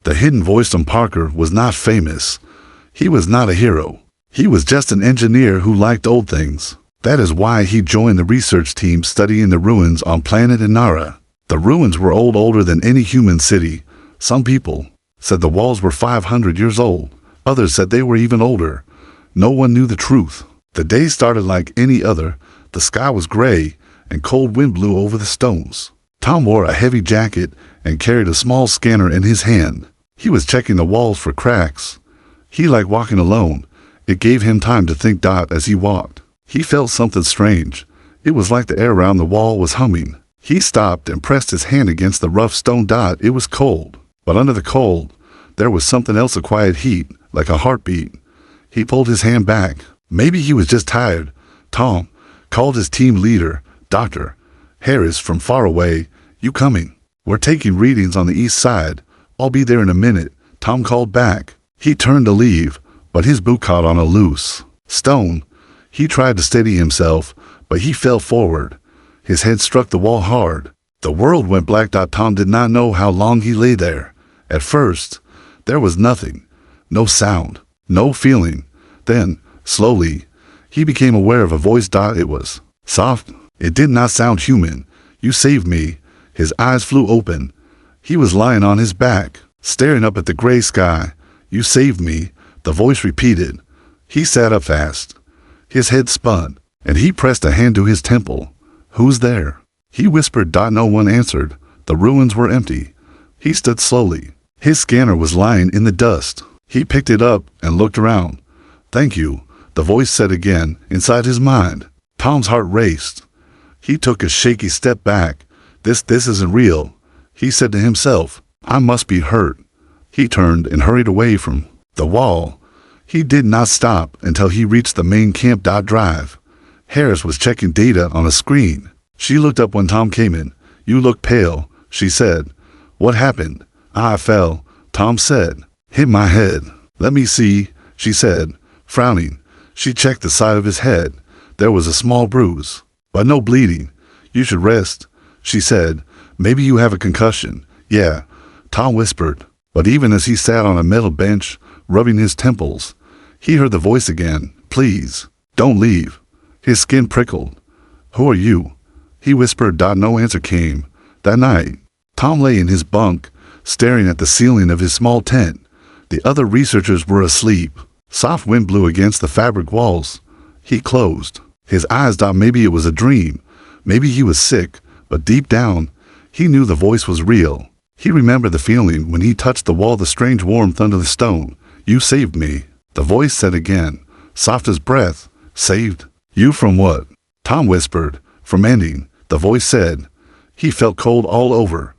The hidden voice from Parker was not famous. He was not a hero. He was just an engineer who liked old things. That is why he joined the research team studying the ruins on planet Inara. The ruins were older than any human city. Some people said the walls were 500 years old. Others said they were even older. No one knew the truth. The day started like any other. The sky was gray, and cold wind blew over the stones. Tom wore a heavy jacket and carried a small scanner in his hand. He was checking the walls for cracks. He liked walking alone. It gave him time to think. As he walked, he felt something strange. It was like the air around the wall was humming. He stopped and pressed his hand against the rough stone. It was cold, but under the cold, there was something else, a quiet heat, like a heartbeat. He pulled his hand back. Maybe he was just tired. Tom called his team leader, Dr. Harris, from far away. "You coming? We're taking readings on the east side. I'll be there in a minute," Tom called back. He turned to leave, but his boot caught on a loose stone. He tried to steady himself, but he fell forward. His head struck the wall hard. The world went black. Tom did not know how long he lay there. At first, there was nothing. No sound, no feeling. Then, slowly, he became aware of a voice. It was soft. It did not sound human. "You saved me." His eyes flew open. He was lying on his back, staring up at the gray sky. "You saved me," the voice repeated. He sat up fast. His head spun, and he pressed a hand to his temple. "Who's there?" he whispered. No one answered. The ruins were empty. He stood slowly. His scanner was lying in the dust. He picked it up and looked around. "Thank you," the voice said again, inside his mind. Tom's heart raced. He took a shaky step back. This isn't real," he said to himself. "I must be hurt." He turned and hurried away from the wall. He did not stop until he reached the main camp. Drive. Harris was checking data on a screen. She looked up when Tom came in. "You look pale," she said. "What happened?" "I fell," Tom said. "Hit my head." "Let me see," she said, frowning. She checked the side of his head. There was a small bruise, but no bleeding. "You should rest," she said. "Maybe you have a concussion." "Yeah," Tom whispered. But even as he sat on a metal bench, rubbing his temples, he heard the voice again. "Please, don't leave." His skin prickled. "Who are you?" he whispered. No answer came. That night, Tom lay in his bunk, staring at the ceiling of his small tent. The other researchers were asleep. Soft wind blew against the fabric walls. He closed his eyes. Maybe it was a dream. Maybe he was sick, but deep down, he knew the voice was real. He remembered the feeling when he touched the wall, the strange warmth under the stone. "You saved me," the voice said again, soft as breath. "Saved? You from what?" Tom whispered. "From ending," the voice said. He felt cold all over.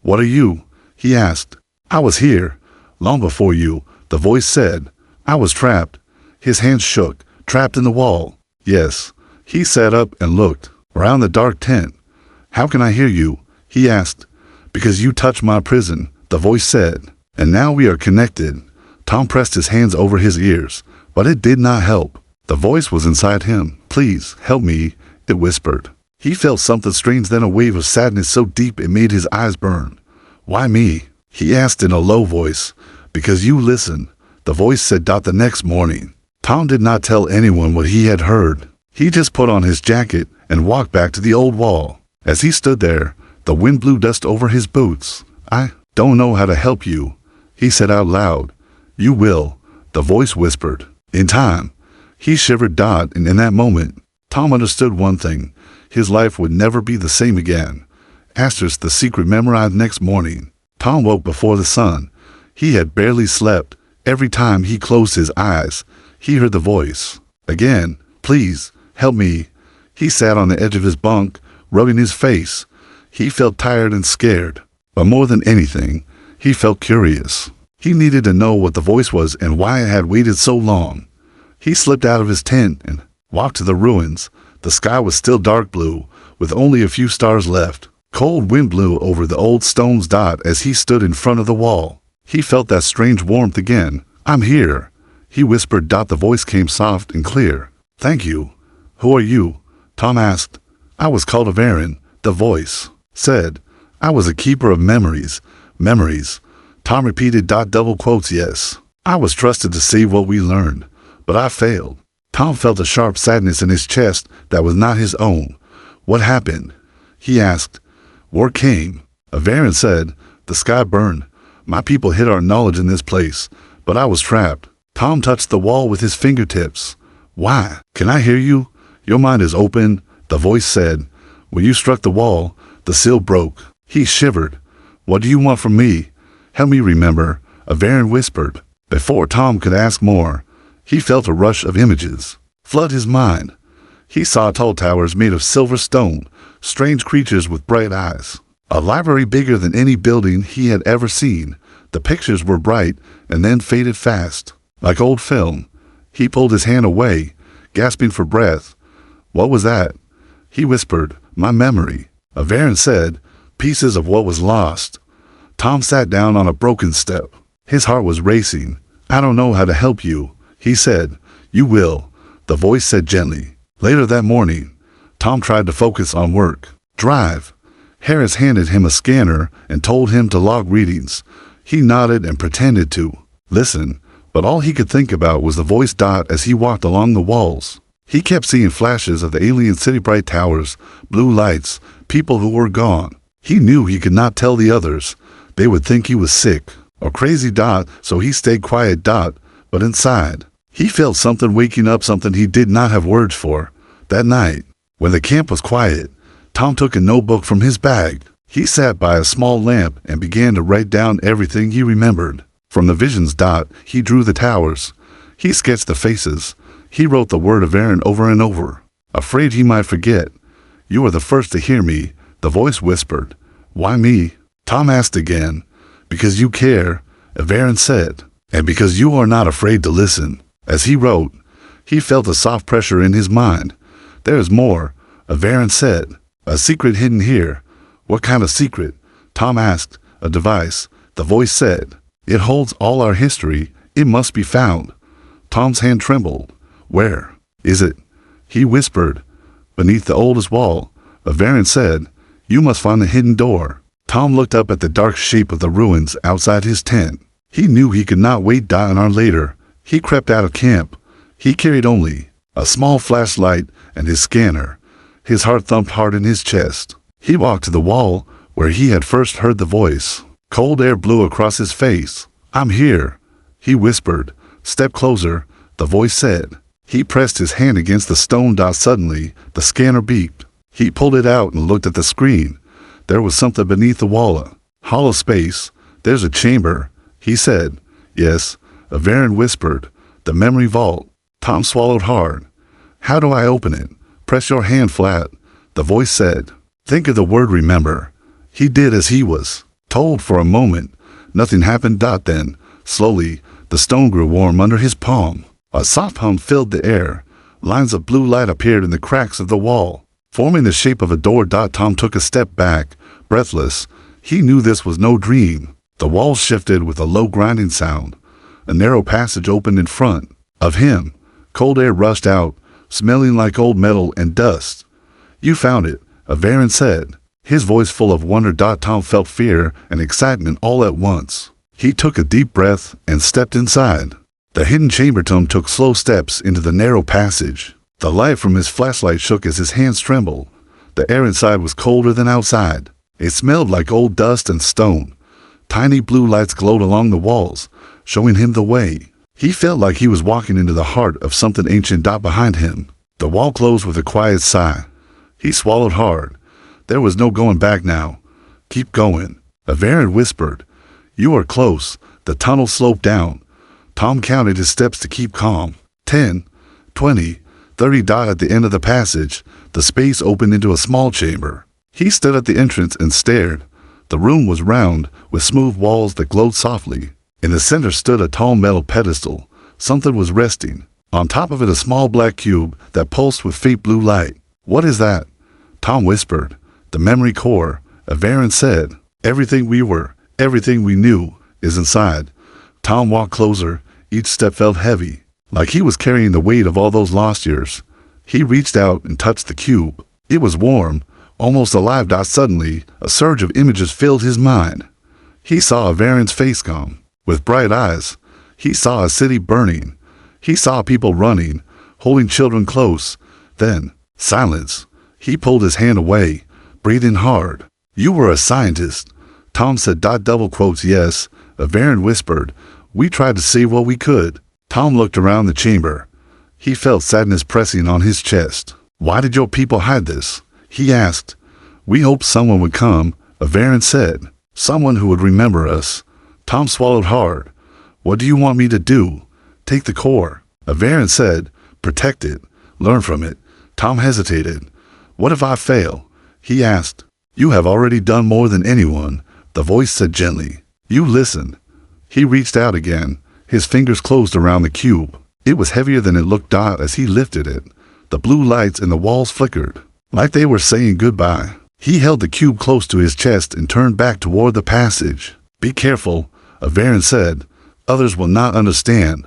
"What are you?" he asked. "I was here, long before you," the voice said. "I was trapped." His hands shook. "Trapped in the wall?" "Yes." He sat up and looked around the dark tent. "How can I hear you?" he asked. "Because you touched my prison," the voice said. "And now we are connected." Tom pressed his hands over his ears, but it did not help. The voice was inside him. "Please, help me," it whispered. He felt something strange, then a wave of sadness so deep it made his eyes burn. "Why me?" he asked in a low voice. "Because you listen," the voice said. The next morning, Tom did not tell anyone what he had heard. He just put on his jacket and walked back to the old wall. As he stood there, the wind blew dust over his boots. "I don't know how to help you," he said out loud. "You will," the voice whispered. "In time." He shivered. And in that moment, Tom understood one thing. His life would never be the same again. Asterisk the secret memorized. Next morning, Tom woke before the sun. He had barely slept. Every time he closed his eyes, he heard the voice. Again, "Please, help me." He sat on the edge of his bunk, rubbing his face. He felt tired and scared. But more than anything, he felt curious. He needed to know what the voice was and why it had waited so long. He slipped out of his tent and walked to the ruins. The sky was still dark blue, with only a few stars left. Cold wind blew over the old stones. As he stood in front of the wall, he felt that strange warmth again. "I'm here," he whispered. The voice came soft and clear. "Thank you." "Who are you?" Tom asked. "I was called of Aaron," the voice said. "I was a keeper of memories." "Memories?" Tom repeated. Double quotes. Yes. I was trusted to see what we learned, but I failed. Tom felt a sharp sadness in his chest that was not his own. What happened? He asked. War came. Averin said. The sky burned. My people hid our knowledge in this place, but I was trapped. Tom touched the wall with his fingertips. Why? Can I hear you? Your mind is open, the voice said. When you struck the wall, the seal broke. He shivered. What do you want from me? Help me remember, Averin whispered. Before Tom could ask more, he felt a rush of images flood his mind. He saw tall towers made of silver stone, strange creatures with bright eyes. A library bigger than any building he had ever seen. The pictures were bright and then faded fast, like old film. He pulled his hand away, gasping for breath. What was that? He whispered. My memory. Averin said. Pieces of what was lost. Tom sat down on a broken step. His heart was racing. I don't know how to help you, he said. You will, the voice said gently. Later that morning, Tom tried to focus on work. Drive. Harris handed him a scanner and told him to log readings. He nodded and pretended to listen, but all he could think about was the voice. As he walked along the walls, he kept seeing flashes of the alien city, bright towers, blue lights, people who were gone. He knew he could not tell the others. They would think he was sick or crazy. So he stayed quiet. But inside, he felt something waking up, something he did not have words for. That night, when the camp was quiet, Tom took a notebook from his bag. He sat by a small lamp and began to write down everything he remembered. From the visions. He drew the towers. He sketched the faces. He wrote the word Averin over and over, afraid he might forget. You are the first to hear me, the voice whispered. Why me? Tom asked again. Because you care, Averin said, and because you are not afraid to listen. As he wrote, he felt a soft pressure in his mind. There is more, Averin said. A secret hidden here. What kind of secret? Tom asked. A device, the voice said. It holds all our history. It must be found. Tom's hand trembled. Where is it? He whispered. Beneath the oldest wall, Averin said. You must find the hidden door. Tom looked up at the dark shape of the ruins outside his tent. He knew he could not wait. An hour later, he crept out of camp. He carried only a small flashlight and his scanner. His heart thumped hard in his chest. He walked to the wall where he had first heard the voice. Cold air blew across his face. I'm here, he whispered. Step closer, the voice said. He pressed his hand against the stone. Suddenly, the scanner beeped. He pulled it out and looked at the screen. There was something beneath the wall. A hollow space. There's a chamber, he said. Yes, Averin whispered. The memory vault. Tom swallowed hard. How do I open it? Press your hand flat, the voice said. Think of the word remember. He did as he was told. For a moment, nothing happened. Then, slowly, the stone grew warm under his palm. A soft hum filled the air. Lines of blue light appeared in the cracks of the wall, forming the shape of a door. Tom took a step back, breathless. He knew this was no dream. The walls shifted with a low grinding sound. A narrow passage opened in front of him. Cold air rushed out, smelling like old metal and dust. You found it, Averin said, his voice full of wonder. Tom felt fear and excitement all at once. He took a deep breath and stepped inside the hidden chamber. Tom took slow steps into the narrow passage. The light from his flashlight shook as his hands trembled. The air inside was colder than outside. It smelled like old dust and stone. Tiny blue lights glowed along the walls, showing him the way. He felt like he was walking into the heart of something ancient. Behind him, the wall closed with a quiet sigh. He swallowed hard. There was no going back now. Keep going, Averin whispered. You are close. The tunnel sloped down. Tom counted his steps to keep calm. 10, 20, 30. At the end of the passage, the space opened into a small chamber. He stood at the entrance and stared. The room was round, with smooth walls that glowed softly. In the center stood a tall metal pedestal. Something was resting. On top of it, a small black cube that pulsed with faint blue light. What is that? Tom whispered. The memory core, Averin said. Everything we were, everything we knew, is inside. Tom walked closer. Each step felt heavy, like he was carrying the weight of all those lost years. He reached out and touched the cube. It was warm, almost alive. Suddenly, a surge of images filled his mind. He saw Avarin's face come, with bright eyes. He saw a city burning. He saw people running, holding children close. Then, silence. He pulled his hand away, breathing hard. You were a scientist. Tom said, double quotes, yes. Avarin whispered, we tried to save what we could. Tom looked around the chamber. He felt sadness pressing on his chest. Why did your people hide this? He asked. We hoped someone would come, Avarin said. Someone who would remember us. Tom swallowed hard. What do you want me to do? Take the core. Avarin said. Protect it. Learn from it. Tom hesitated. What if I fail? He asked. You have already done more than anyone, the voice said gently. You listen. He reached out again. His fingers closed around the cube. It was heavier than it looked as he lifted it. The blue lights in the walls flickered, like they were saying goodbye. He held the cube close to his chest and turned back toward the passage. Be careful, Avarin said. Others will not understand.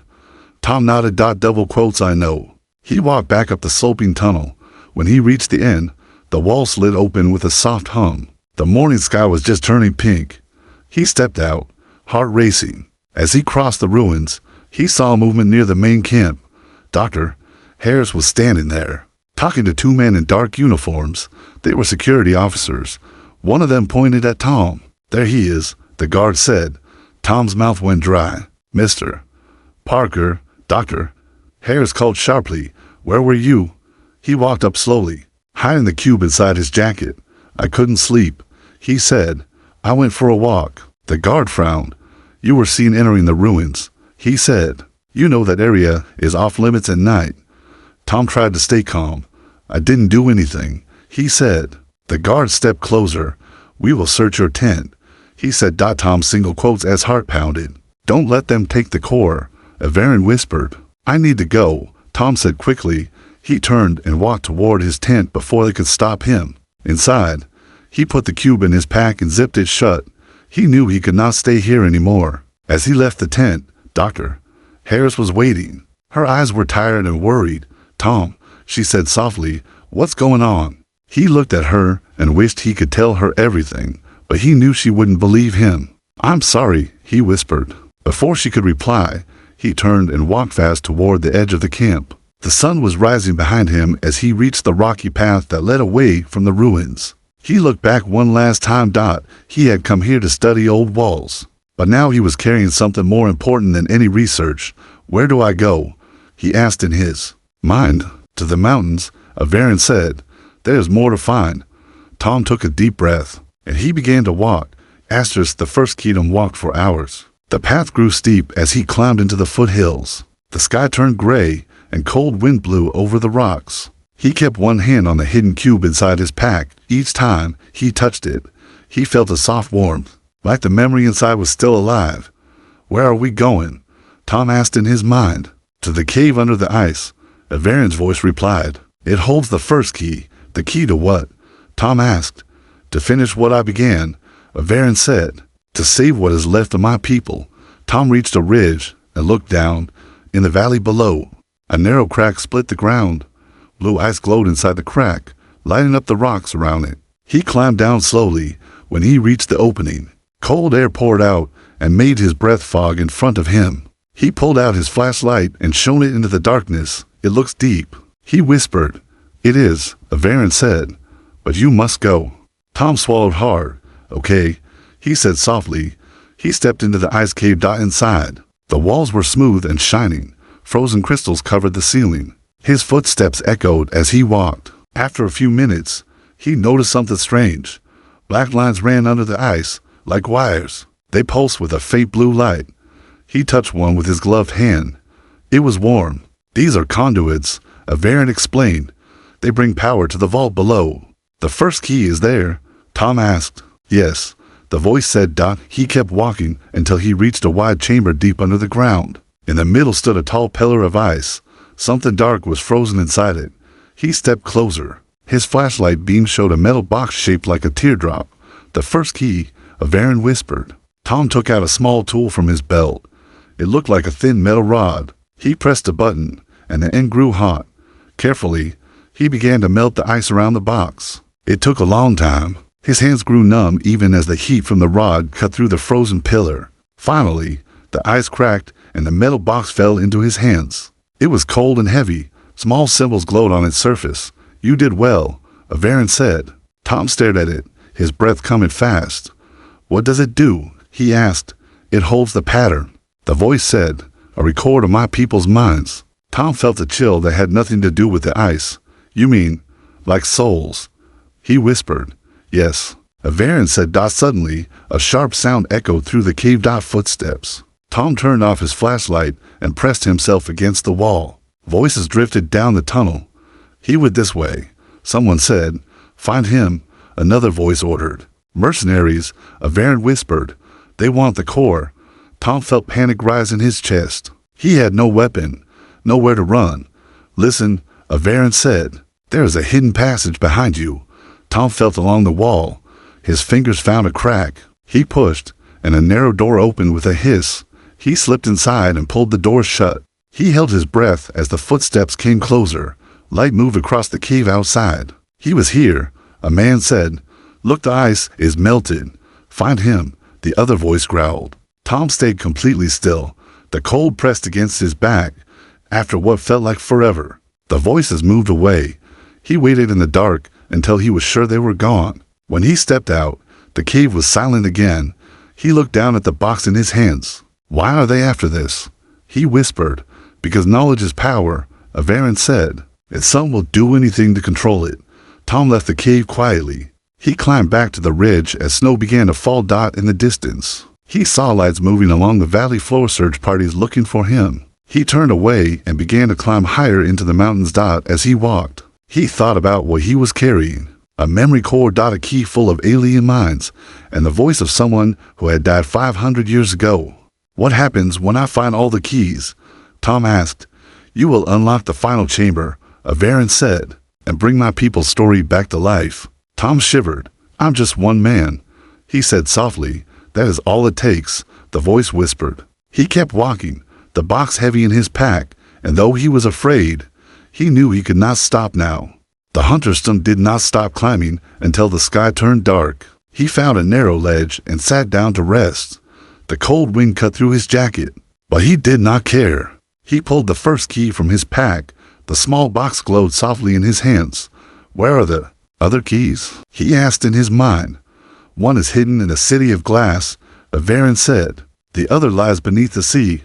Tom nodded. Double quotes, I know. He walked back up the sloping tunnel. When he reached the end, the wall slid open with a soft hum. The morning sky was just turning pink. He stepped out, heart racing. As he crossed the ruins, he saw movement near the main camp. Dr. Harris was standing there, talking to two men in dark uniforms. They were security officers. One of them pointed at Tom. There he is, the guard said. Tom's mouth went dry. Mr. Parker, Dr. Harris called sharply. Where were you? He walked up slowly, hiding the cube inside his jacket. I couldn't sleep, he said. I went for a walk. The guard frowned. You were seen entering the ruins, he said. You know that area is off limits at night. Tom tried to stay calm. I didn't do anything, he said. The guard stepped closer. We will search your tent, he said. Tom single quotes as heart pounded. Don't let them take the core, Avarin whispered. I need to go, Tom said quickly. He turned and walked toward his tent before they could stop him. Inside, he put the cube in his pack and zipped it shut. He knew he could not stay here anymore. As he left the tent, Dr. Harris was waiting. Her eyes were tired and worried. Tom, she said softly, what's going on? He looked at her and wished he could tell her everything, but he knew she wouldn't believe him. I'm sorry, he whispered. Before she could reply, he turned and walked fast toward the edge of the camp. The sun was rising behind him as he reached the rocky path that led away from the ruins. He looked back one last time. He had come here to study old walls, but now he was carrying something more important than any research. Where do I go? He asked in his mind. To the mountains, Avarin said. There's more to find. Tom took a deep breath, and he began to walk. The first Kedem walked for hours. The path grew steep as he climbed into the foothills. The sky turned gray, and cold wind blew over the rocks. He kept one hand on the hidden cube inside his pack. Each time he touched it, he felt a soft warmth, like the memory inside was still alive. Where are we going? Tom asked in his mind. To the cave under the ice, Avarin's voice replied. It holds the first key. The key to what? Tom asked. To finish what I began, Avarin said. To save what is left of my people. Tom reached a ridge and looked down. In the valley below, a narrow crack split the ground. Blue ice glowed inside the crack, lighting up the rocks around it. He climbed down slowly. When he reached the opening, cold air poured out and made his breath fog in front of him. He pulled out his flashlight and shone it into the darkness. It looks deep, he whispered. It is, Avarin said, but you must go. Tom swallowed hard. Okay, he said softly. He stepped into the ice cave. Inside, the walls were smooth and shining. Frozen crystals covered the ceiling. His footsteps echoed as he walked. After a few minutes, he noticed something strange. Black lines ran under the ice, like wires. They pulsed with a faint blue light. He touched one with his gloved hand. It was warm. These are conduits, Avarin explained. They bring power to the vault below. The first key is there? Tom asked. Yes, the voice said. He kept walking until he reached a wide chamber deep under the ground. In the middle stood a tall pillar of ice. Something dark was frozen inside it. He stepped closer. His flashlight beam showed a metal box shaped like a teardrop. The first key, Avarin whispered. Tom took out a small tool from his belt. It looked like a thin metal rod. He pressed a button, and the end grew hot. Carefully, he began to melt the ice around the box. It took a long time. His hands grew numb even as the heat from the rod cut through the frozen pillar. Finally, the ice cracked and the metal box fell into his hands. It was cold and heavy. Small symbols glowed on its surface. "You did well," Averin said. Tom stared at it, his breath coming fast. "What does it do?" he asked. "It holds the pattern," the voice said, "a record of my people's minds." Tom felt a chill that had nothing to do with the ice. "You mean, like souls?" he whispered. "Yes," Averin said. Suddenly, a sharp sound echoed through the cave. Footsteps. Tom turned off his flashlight and pressed himself against the wall. Voices drifted down the tunnel. "He went this way," someone said. "Find him," another voice ordered. "Mercenaries," Averin whispered. "They want the core." Tom felt panic rise in his chest. He had no weapon, nowhere to run. "Listen," Averin said. "There is a hidden passage behind you." Tom felt along the wall. His fingers found a crack. He pushed, and a narrow door opened with a hiss. He slipped inside and pulled the door shut. He held his breath as the footsteps came closer. Light moved across the cave outside. "He was here," a man said. "Look, the ice is melted." "Find him," the other voice growled. Tom stayed completely still. The cold pressed against his back. After what felt like forever, the voices moved away. He waited in the dark until he was sure they were gone. When he stepped out, the cave was silent again. He looked down at the box in his hands. "Why are they after this?" he whispered. "Because knowledge is power," Averin said. "And some will do anything to control it." Tom left the cave quietly. He climbed back to the ridge as snow began to fall. In the distance, he saw lights moving along the valley floor. Search parties looking for him. He turned away and began to climb higher into the mountains. As he walked, he thought about what he was carrying. A memory core. A key full of alien minds, and the voice of someone who had died 500 years ago. "What happens when I find all the keys?" Tom asked. "You will unlock the final chamber," Averin said, "and bring my people's story back to life." Tom shivered. "I'm just one man," he said softly. "That is all it takes," the voice whispered. He kept walking, the box heavy in his pack, and though he was afraid, he knew he could not stop now. The hunterstone did not stop climbing until the sky turned dark. He found a narrow ledge and sat down to rest. The cold wind cut through his jacket, but he did not care. He pulled the first key from his pack. The small box glowed softly in his hands. "Where are the other keys?" he asked in his mind. "One is hidden in a city of glass," Averin said. "The other lies beneath the sea."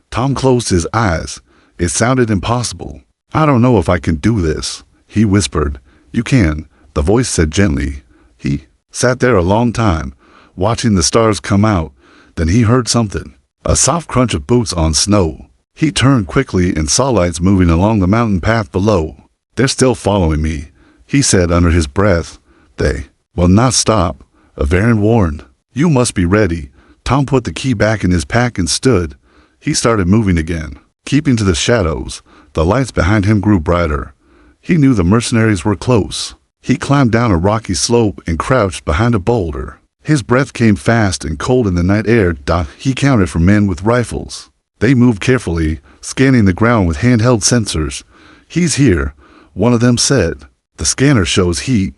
Tom closed his eyes. It sounded impossible. "I don't know if I can do this," he whispered. "You can," the voice said gently. He sat there a long time, watching the stars come out. Then he heard something, a soft crunch of boots on snow. He turned quickly and saw lights moving along the mountain path below. "They're still following me," he said under his breath. "They will not stop," Averin warned. "You must be ready." Tom put the key back in his pack and stood. He started moving again, keeping to the shadows. The lights behind him grew brighter. He knew the mercenaries were close. He climbed down a rocky slope and crouched behind a boulder. His breath came fast and cold in the night air. He counted for men with rifles. They moved carefully, scanning the ground with handheld sensors. "He's here," one of them said. "The scanner shows heat."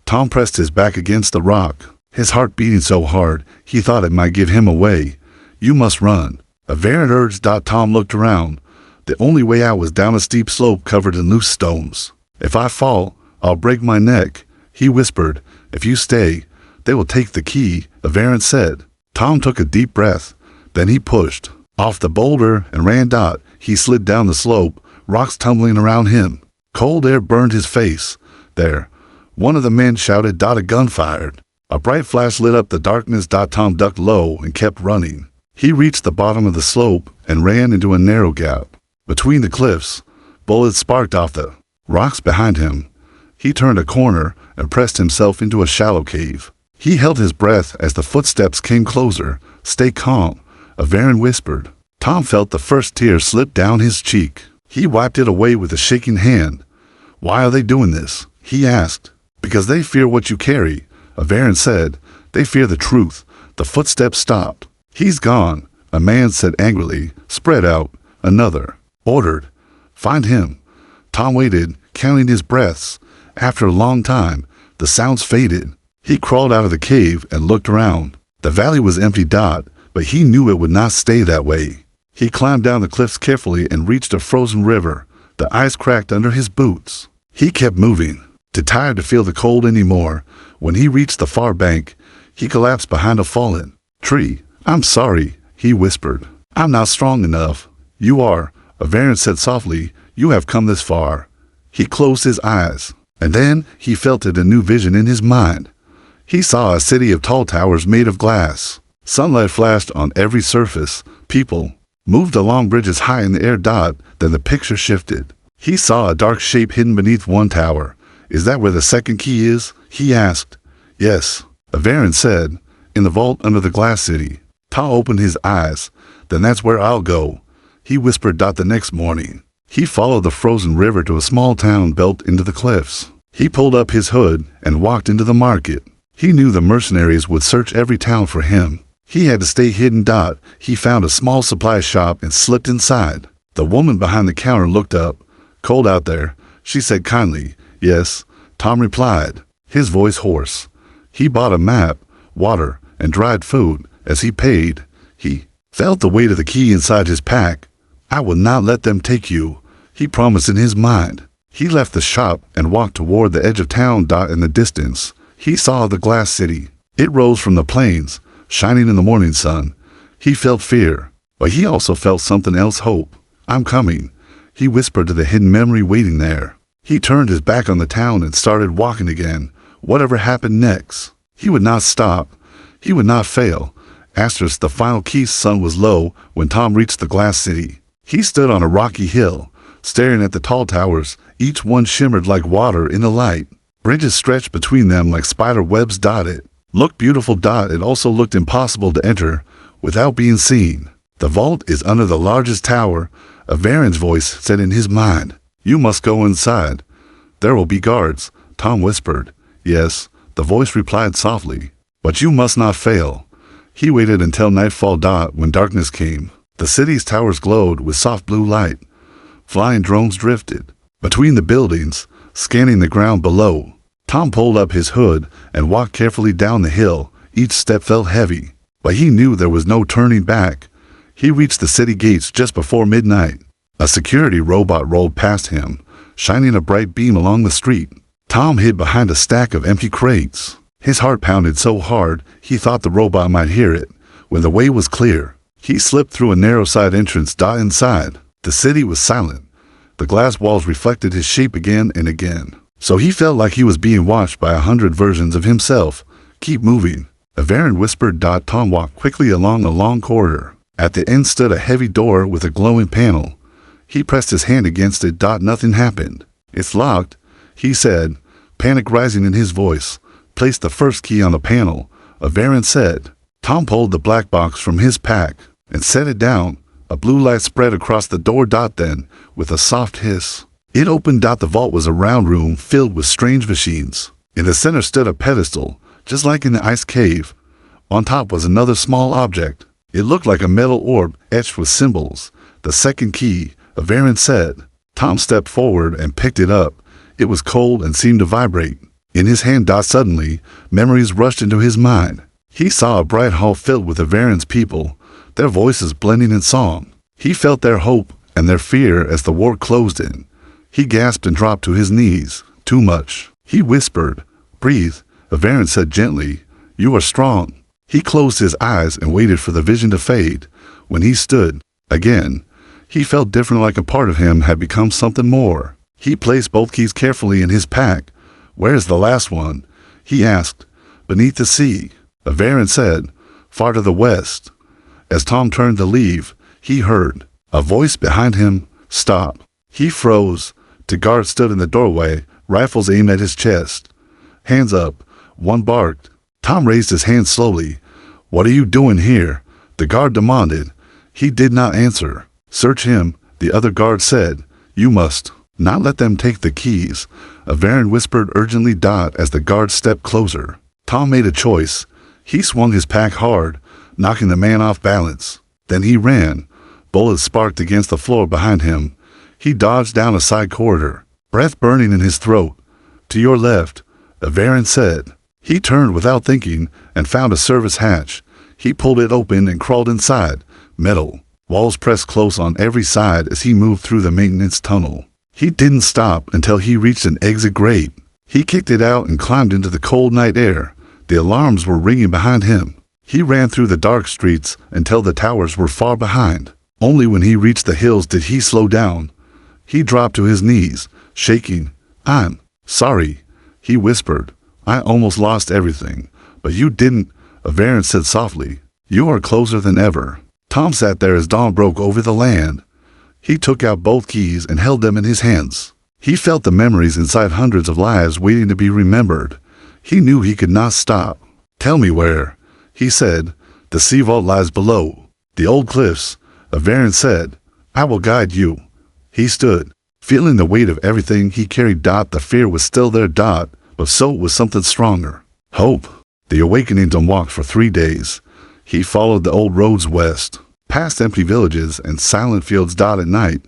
Tom pressed his back against the rock, his heart beating so hard he thought it might give him away. "You must run," Averin urged. Tom looked around. The only way out was down a steep slope covered in loose stones. "If I fall, I'll break my neck," he whispered. "If you stay, they will take the key," Averin said. Tom took a deep breath. Then he pushed off the boulder and ran. He slid down the slope, rocks tumbling around him. Cold air burned his face. "There!" one of the men shouted. A gun fired. A bright flash lit up the darkness. Tom ducked low and kept running. He reached the bottom of the slope and ran into a narrow gap between the cliffs. Bullets sparked off the rocks behind him. He turned a corner and pressed himself into a shallow cave. He held his breath as the footsteps came closer. "Stay calm," Averin whispered. Tom felt the first tear slip down his cheek. He wiped it away with a shaking hand. "Why are they doing this?" he asked. "Because they fear what you carry," Averin said. "They fear the truth." The footsteps stopped. "He's gone," a man said angrily. "Spread out," another ordered. "Find him." Tom waited, counting his breaths. After a long time, the sounds faded. He crawled out of the cave and looked around. The valley was empty. But he knew it would not stay that way. He climbed down the cliffs carefully and reached a frozen river. The ice cracked under his boots. He kept moving, too tired to feel the cold anymore. When he reached the far bank, he collapsed behind a fallen tree. "I'm sorry," he whispered. "I'm not strong enough." "You are," Avarian said softly. "You have come this far." He closed his eyes, and then he felt a new vision in his mind. He saw a city of tall towers made of glass. Sunlight flashed on every surface. People moved along bridges high in the air. Then the picture shifted. He saw a dark shape hidden beneath one tower. "Is that where the second key is?" he asked. "Yes," Avarian said, "in the vault under the glass city." Tom opened his eyes. "Then that's where I'll go," he whispered. The next morning, he followed the frozen river to a small town built into the cliffs. He pulled up his hood and walked into the market. He knew the mercenaries would search every town for him. He had to stay hidden. He found a small supply shop and slipped inside. The woman behind the counter looked up. "Cold out there," she said kindly. "Yes," Tom replied, his voice hoarse. He bought a map, water, and dried food. As he paid, he felt the weight of the key inside his pack. "I will not let them take you," he promised in his mind. He left the shop and walked toward the edge of town. In the distance, he saw the glass city. It rose from the plains, shining in the morning sun. He felt fear, but he also felt something else, hope. "I'm coming," he whispered to the hidden memory waiting there. He turned his back on the town and started walking again. Whatever happened next, he would not stop. He would not fail. The final key's sun was low when Tom reached the glass city. He stood on a rocky hill, staring at the tall towers. Each one shimmered like water in the light. Bridges stretched between them like spider webs. It looked beautiful. It also looked impossible to enter without being seen. "The vault is under the largest tower," Avarian's voice said in his mind. "You must go inside. There will be guards," Tom whispered. "Yes," the voice replied softly, "but you must not fail." He waited until nightfall. When darkness came, the city's towers glowed with soft blue light. Flying drones drifted between the buildings, scanning the ground below. Tom pulled up his hood and walked carefully down the hill. Each step felt heavy, but he knew there was no turning back. He reached the city gates just before midnight. A security robot rolled past him, shining a bright beam along the street. Tom hid behind a stack of empty crates. His heart pounded so hard he thought the robot might hear it. When the way was clear, he slipped through a narrow side entrance. Inside, the city was silent. The glass walls reflected his shape again and again. So he felt like he was being watched by 100 versions of himself. "Keep moving," Avarian whispered. Tom walked quickly along a long corridor. At the end stood a heavy door with a glowing panel. He pressed his hand against it. Nothing happened. "It's locked," he said, panic rising in his voice. "Place the first key on the panel," Avarian said. Tom pulled the black box from his pack and set it down. A blue light spread across the door. Then, with a soft hiss, it opened. The vault was a round room filled with strange machines. In the center stood a pedestal, just like in the ice cave. On top was another small object. It looked like a metal orb etched with symbols. "The second key," Avarian said. Tom stepped forward and picked it up. It was cold and seemed to vibrate in his hand. Suddenly, memories rushed into his mind. He saw a bright hall filled with Avarian's people, their voices blending in song. He felt their hope and their fear as the war closed in. He gasped and dropped to his knees. "Too much," he whispered. "Breathe," Avarian said gently. "You are strong." He closed his eyes and waited for the vision to fade. When he stood again, he felt different, like a part of him had become something more. He placed both keys carefully in his pack. "Where is the last one?" he asked. "Beneath the sea," Avarian said. "Far to the west." As Tom turned to leave, he heard a voice behind him. "Stop." He froze. Two guards stood in the doorway, rifles aimed at his chest. "Hands up," one barked. Tom raised his hand slowly. "What are you doing here?" the guard demanded. He did not answer. "Search him," the other guard said. "You must not let them take the keys," Avarian whispered urgently. As the guard stepped closer, Tom made a choice. He swung his pack hard, knocking the man off balance. Then he ran. Bullets sparked against the floor behind him. He dodged down a side corridor, breath burning in his throat. "To your left," Avarian said. He turned without thinking and found a service hatch. He pulled it open and crawled inside. Metal walls pressed close on every side as he moved through the maintenance tunnel. He didn't stop until he reached an exit grate. He kicked it out and climbed into the cold night air. The alarms were ringing behind him. He ran through the dark streets until the towers were far behind. Only when he reached the hills did he slow down. He dropped to his knees, shaking. "I'm sorry," he whispered. "I almost lost everything. But you didn't," Avarin said softly. "You are closer than ever." Tom sat there as dawn broke over the land. He took out both keys and held them in his hands. He felt the memories inside hundreds of lives waiting to be remembered. He knew he could not stop. "Tell me where," he said. "The sea vault lies below. The old cliffs," Avarin said. "I will guide you." He stood, feeling the weight of everything he carried. The fear was still there, but so was something stronger. Hope. The awakening Tom walked for 3 days. He followed the old roads west, past empty villages and silent fields. At night,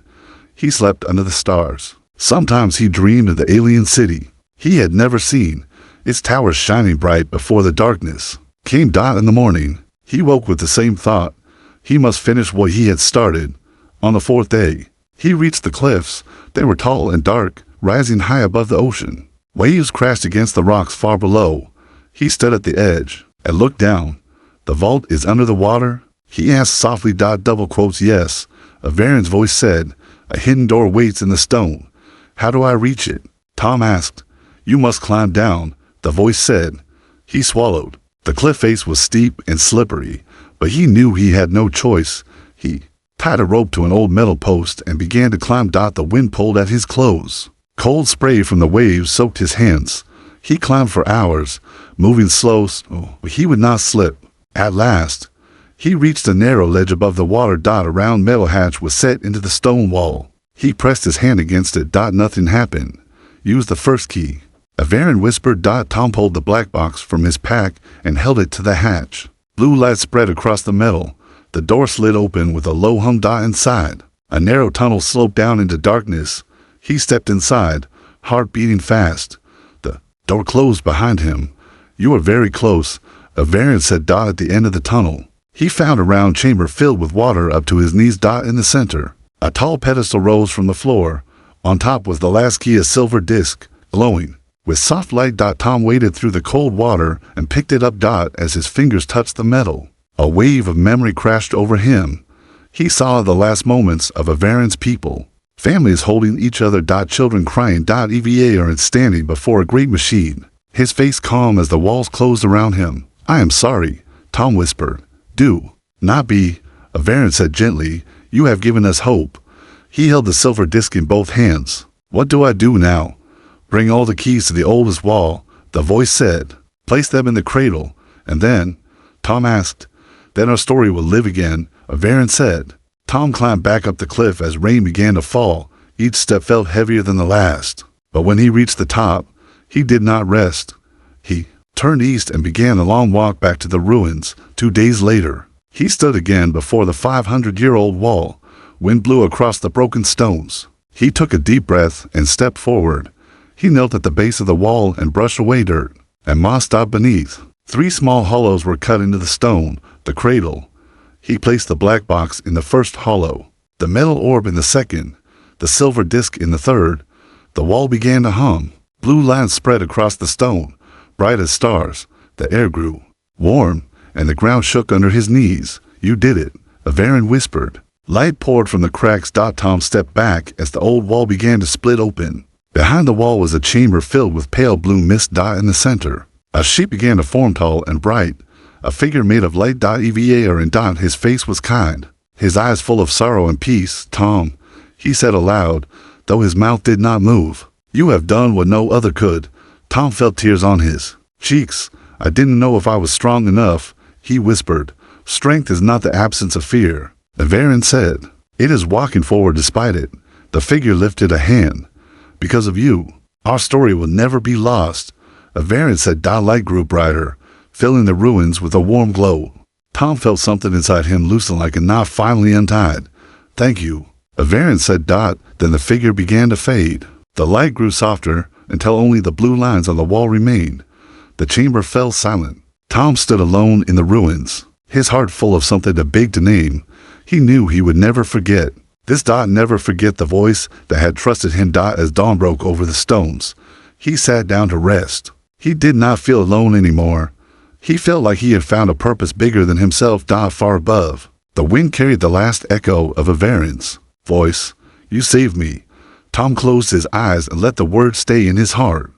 he slept under the stars. Sometimes he dreamed of the alien city he had never seen, its towers shining bright before the darkness came. In the morning, he woke with the same thought. He must finish what he had started. On the 4th day, he reached the cliffs. They were tall and dark, rising high above the ocean. Waves crashed against the rocks far below. He stood at the edge and looked down. "The vault is under the water?" he asked softly. Double quotes, "Yes," Avarin's voice said. "A hidden door waits in the stone." "How do I reach it?" Tom asked. "You must climb down," the voice said. He swallowed. The cliff face was steep and slippery, but he knew he had no choice. He tied a rope to an old metal post and began to climb. The wind pulled at his clothes. Cold spray from the waves soaked his hands. He climbed for hours, moving slow, but he would not slip. At last, he reached a narrow ledge above the water. A round metal hatch was set into the stone wall. He pressed his hand against it. Nothing happened. "Use the first key," Avarin whispered. Tom pulled the black box from his pack and held it to the hatch. Blue light spread across the metal. The door slid open with a low hum. Inside, a narrow tunnel sloped down into darkness. He stepped inside, heart beating fast. The door closed behind him. "You are very close," Avarin said. At the end of the tunnel, he found a round chamber filled with water up to his knees. In the center, a tall pedestal rose from the floor. On top was the last key, a silver disc, glowing with soft light. Tom waded through the cold water and picked it up. As his fingers touched the metal, a wave of memory crashed over him. He saw the last moments of Avarin's people. Families holding each other. Children crying. EVA are standing before a great machine, his face calm as the walls closed around him. "I am sorry," Tom whispered. "Do not be," Avarin said gently. "You have given us hope." He held the silver disc in both hands. "What do I do now?" "Bring all the keys to the oldest wall," the voice said. "Place them in the cradle, and then," Tom asked. "Then our story will live again," Avarin said. Tom climbed back up the cliff as rain began to fall. Each step felt heavier than the last. But when he reached the top, he did not rest. He turned east and began a long walk back to the ruins. 2 days later, he stood again before the 500-year-old wall. Wind blew across the broken stones. He took a deep breath and stepped forward. He knelt at the base of the wall and brushed away dirt and moss. Beneath, 3 small hollows were cut into the stone. The cradle. He placed the black box in the first hollow, the metal orb in the second, the silver disc in the third. The wall began to hum. Blue lines spread across the stone, bright as stars. The air grew warm, and the ground shook under his knees. "You did it," Avarin whispered. Light poured from the cracks. Tom stepped back as the old wall began to split open. Behind the wall was a chamber filled with pale blue mist. In the center, a shape began to form, tall and bright. A figure made of light. EVA and his face was kind, his eyes full of sorrow and peace. "Tom," he said aloud, though his mouth did not move. "You have done what no other could." Tom felt tears on his cheeks. "I didn't know if I was strong enough," he whispered. "Strength is not the absence of fear," Avarin said. "It is walking forward despite it." The figure lifted a hand. "Because of you, our story will never be lost," Avarin said. Light grew brighter, filling the ruins with a warm glow. Tom felt something inside him loosen like a knot finally untied. "Thank you," Avarin said. Then the figure began to fade. The light grew softer until only the blue lines on the wall remained. The chamber fell silent. Tom stood alone in the ruins, his heart full of something too big to name. He knew he would never forget. This never forget the voice that had trusted him. As dawn broke over the stones, he sat down to rest. He did not feel alone anymore. He felt like he had found a purpose bigger than himself. Far above, the wind carried the last echo of Averin's voice. You saved me. Tom closed his eyes and let the words stay in his heart.